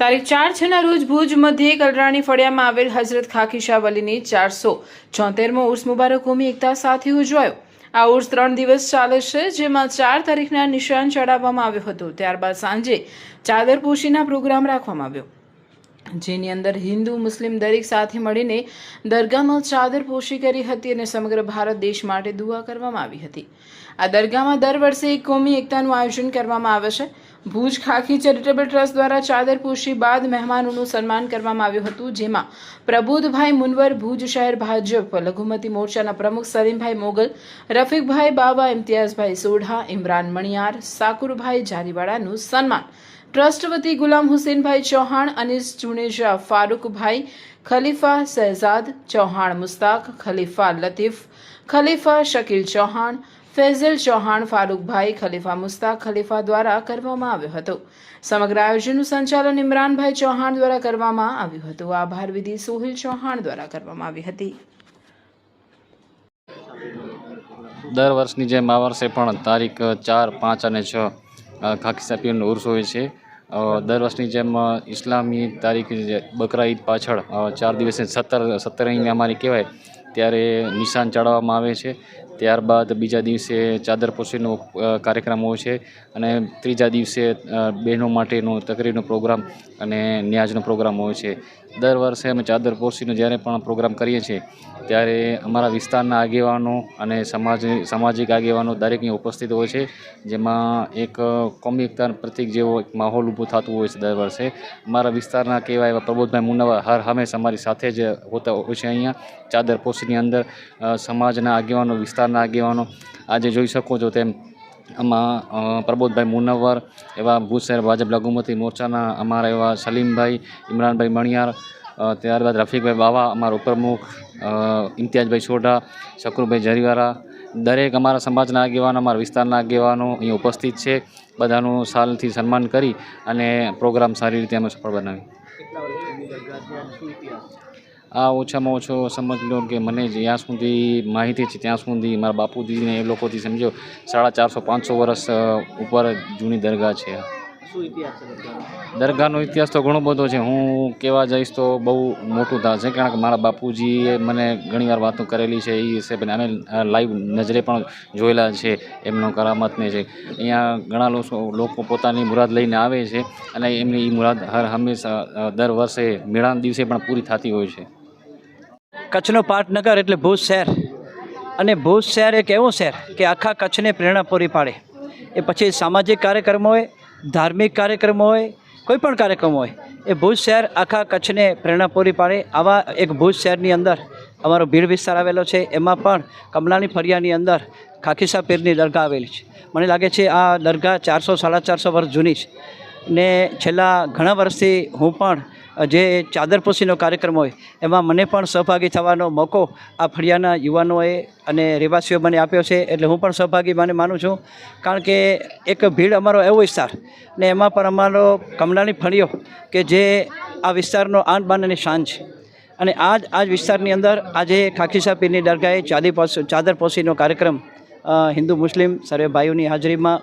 તારીખ 4/6ના રોજ ભુજ મધ્યે કલરાણી ફળિયામાં આવેલ હઝરત ખાકી શાહ વલીની 476મો ઉર્સ મુબારક કોમી એકતા સાથે ઉજવાયો। આ ઉર્સ 3 દિવસ ચાલે છે, જેમાં 4 તારીખના નિશાન ચડાવવામાં આવ્યો હતો। ત્યારબાદ સાંજે ચાદરપોશીના પ્રોગ્રામ રાખવામાં આવ્યો, જેની અંદર હિન્દુ મુસ્લિમ દરેક સાથે મળીને દરગાહમાં ચાદરપોશી કરી હતી અને સમગ્ર ભારત દેશ માટે દુઆ કરવામાં આવી હતી। આ દરગાહમાં દર વર્ષે એક કોમી એકતાનું આયોજન કરવામાં આવે છે। ભુજ ખાખી ચેરિટેબલ ટ્રસ્ટ દ્વારા ચાદરપોશી બાદ મહેમાનોનું સન્માન કરવામાં આવ્યું હતું, જેમાં પ્રબોધભાઈ મુનવર, ભુજ શહેર ભાજપ લઘુમતી મોરચાના પ્રમુખ સલીમભાઈ મોગલ, રફીકભાઈ બાવા, ઇમ્તિયાઝભાઈ સોઢા, ઇમરાન મણિયાર, સાકુરભાઈ જારીવાડાનું સન્માન ટ્રસ્ટ વતી ગુલામ હુસેનભાઈ ચૌહાણ, અનીસ જુનેજા, ફારૂકભાઈ ખલીફા, શહેજાદ ચૌહાણ, મુસ્તાક ખલીફા, લતીફ ખલીફા, શકીલ ચૌહાણ, ફૈઝલ ચૌહાણ, ફારૂકભાઈ ખલીફા, મુસ્તાક ખલીફા દ્વારા કરવામાં આવ્યો હતો। સમગ્ર આયોજનનું સંચાલન ઇમરાનભાઈ ચૌહાણ દ્વારા કરવામાં આવ્યું હતું। આભાર વિધિ સોહિલ ચૌહાણ દ્વારા કરવામાં આવી હતી। દર વર્ષની જેમ આ વર્ષે પણ તારીખ 4, 5 અને 6 ખાકી શાહ પીરનો ઉર્સ હોય છે। દર વર્ષની જેમ ઇસ્લામી તારીખ બકરા ઈદ પાછળ 4 દિવસની 17મી અમારી કહેવાય ત્યારે નિશાન ચડાવવામાં આવે છે। ત્યારબાદ બીજા દિવસે ચાદરપોશીનો કાર્યક્રમ હોય છે અને ત્રીજા દિવસે બહેનો માટેનો તકરીરનો પ્રોગ્રામ અને ન્યાજનો પ્રોગ્રામ હોય છે। દર વર્ષે અમે ચાદરપોશીનો જ્યારે પણ પ્રોગ્રામ કરીએ છીએ ત્યારે અમારા વિસ્તારના આગેવાનો અને સામાજિક આગેવાનો દરેકની ઉપસ્થિત હોય છે, જેમાં એક કોમી એકતાનું પ્રતિક જેવો એક માહોલ ઊભો થતું હોય છે। દર વર્ષે અમારા વિસ્તારના કહેવાય એવા પ્રબોધભાઈ મુનવર હર હંમેશા અમારી સાથે જ હોતા હોય છે। અહીંયા ચાદરપોશીની અંદર સમાજના આગેવાનો, વિસ્તારના આગેવાનો આજે જોઈ શકો છો તેમ આમાં પ્રબોધભાઈ મુનવર, એવા ભુજ શહેર ભાજપ લઘુમતી મોરચાના અમારા એવા સલીમભાઈ, ઇમરાનભાઈ મણિયાર, ત્યારબાદ રફીકભાઈ બાવા અમારા ઉપપ્રમુખ, ઇમ્તિયાઝભાઈ સોઢા, શકુરભાઈ જારીવાડા, દરેક અમારા સમાજના આગેવાનો, અમારા વિસ્તારના આગેવાનો અહીં ઉપસ્થિત છે। બધાનું સાલથી સન્માન કરી અને પ્રોગ્રામ સારી રીતે અમે સફળ બનાવી। આ ઓછામાં ઓછો સમજ લો કે મને જ્યાં સુધી માહિતી છે ત્યાં સુધી મારા બાપુજીને એ લોકોથી સમજો 450-500 વર્ષ ઉપર જૂની દરગાહ છે। દરગાહનો ઇતિહાસ તો ઘણો બધો છે, હું કહેવા જઈશ તો બહુ મોટું થશે, કારણ કે મારા બાપુજીએ મને ઘણીવાર વાતો કરેલી છે। એ હિસાબે અમે લાઈવ નજરે પણ જોયેલા છે એમનો કરામતને છે। અહીંયા ઘણા લોકો પોતાની મુરાદ લઈને આવે છે અને એમની એ મુરાદ હંમેશા દર વર્ષે મેળાના દિવસે પણ પૂરી થતી હોય છે। કચ્છનો પાટનગર એટલે ભુજ શહેર, અને ભુજ શહેર એક એવું શહેર કે આખા કચ્છને પ્રેરણા પૂરી પાડે। એ પછી સામાજિક કાર્યક્રમો હોય, ધાર્મિક કાર્યક્રમો હોય, કોઈ પણ કાર્યક્રમ હોય, એ ભુજ શહેર આખા કચ્છને પ્રેરણા પૂરી પાડે। આવા એક ભુજ શહેરની અંદર અમારો ભીડ વિસ્તાર આવેલો છે, એમાં પણ કમલાની ફળિયાની અંદર ખાકી શાહ પીરની દરગાહ આવેલી છે। મને લાગે છે આ દરગાહ 400-450 વર્ષ જૂની છે ને છેલ્લા ઘણા વર્ષથી હું પણ જે ચાદરપોશીનો કાર્યક્રમ હોય એમાં મને પણ સહભાગી થવાનો મોકો આ ફળિયાના યુવાનોએ અને રહેવાસીઓ મને આપ્યો છે, એટલે હું પણ સહભાગી માનું છું। કારણ કે એક ભીડ અમારો એવો વિસ્તાર ને એમાં પણ અમારો કમલાની ફળિયો કે જે આ વિસ્તારનો આન બાન અને શાન છે, અને આ જ વિસ્તારની અંદર આજે ખાકી શાહ પીરની દરગાહે ચાદરપોશીનો કાર્યક્રમ હિન્દુ મુસ્લિમ સર્વે ભાઈઓની હાજરીમાં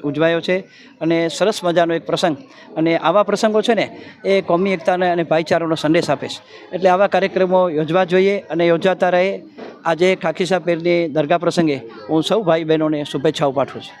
ઉજવાયો છે, અને સરસ મજાનો એક પ્રસંગ, અને આવા પ્રસંગો છે ને એ કોમી એકતાને અને ભાઈચારાનો સંદેશ આપે છે। એટલે આવા કાર્યક્રમો યોજવા જોઈએ અને યોજાતા રહે। આજે ખાકી શાહ પીરની દરગાહ પ્રસંગે હું સૌ ભાઈ બહેનોને શુભેચ્છાઓ પાઠવું છું।